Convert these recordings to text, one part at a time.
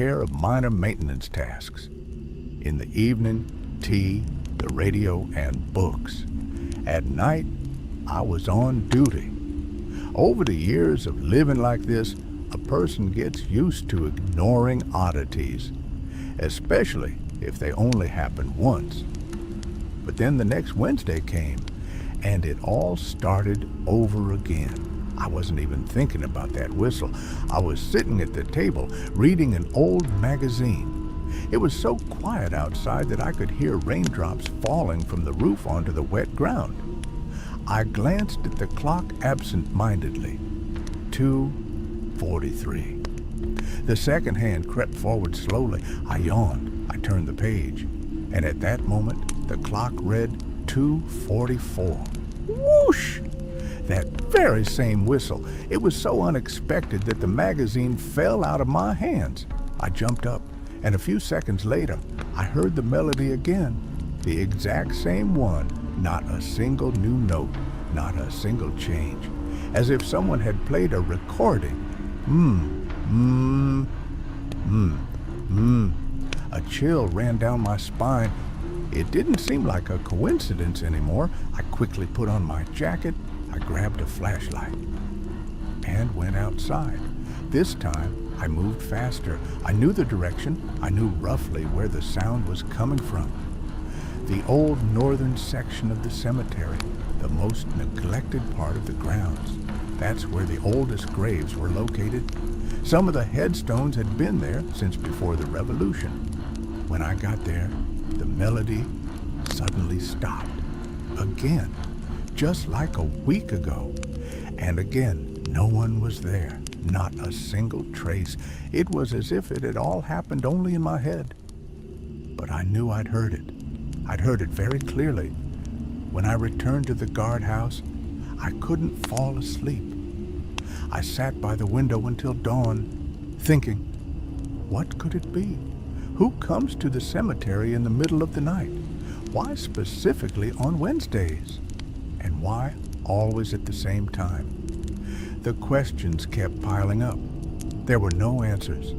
care of minor maintenance tasks. In the evening, tea, the radio, and books. At night, I was on duty. Over the years of living like this, a person gets used to ignoring oddities, especially if they only happen once. But then the next Wednesday came, and it all started over again. I wasn't even thinking about that whistle. I was sitting at the table reading an old magazine. It was so quiet outside that I could hear raindrops falling from the roof onto the wet ground. I glanced at the clock absent-mindedly. 2:43. The second hand crept forward slowly. I yawned. I turned the page. And at that moment, the clock read 2:44. Whoosh! That very same whistle. It was so unexpected that the magazine fell out of my hands. I jumped up, and a few seconds later, I heard the melody again. The exact same one. Not a single new note, not a single change. As if someone had played a recording. A chill ran down my spine. It didn't seem like a coincidence anymore. I quickly put on my jacket. I grabbed a flashlight and went outside. This time, I moved faster. I knew the direction. I knew roughly where the sound was coming from. The old northern section of the cemetery, the most neglected part of the grounds. That's where the oldest graves were located. Some of the headstones had been there since before the Revolution. When I got there, the melody suddenly stopped. Again, just like a week ago. And again, no one was there. Not a single trace. It was as if it had all happened only in my head. But I knew I'd heard it. I'd heard it very clearly. When I returned to the guardhouse, I couldn't fall asleep. I sat by the window until dawn, thinking, what could it be? Who comes to the cemetery in the middle of the night? Why specifically on Wednesdays? And why always at the same time? The questions kept piling up. There were no answers.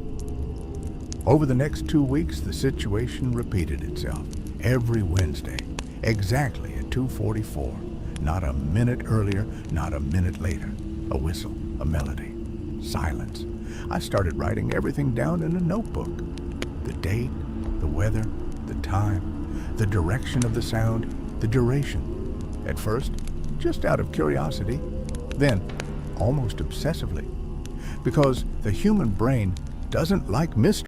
Over the next 2 weeks, the situation repeated itself. Every Wednesday, exactly at 2:44. Not a minute earlier, not a minute later. A whistle, a melody, silence. I started writing everything down in a notebook. The date, the weather, the time, the direction of the sound, the duration. At first, just out of curiosity, then almost obsessively, because the human brain doesn't like mystery.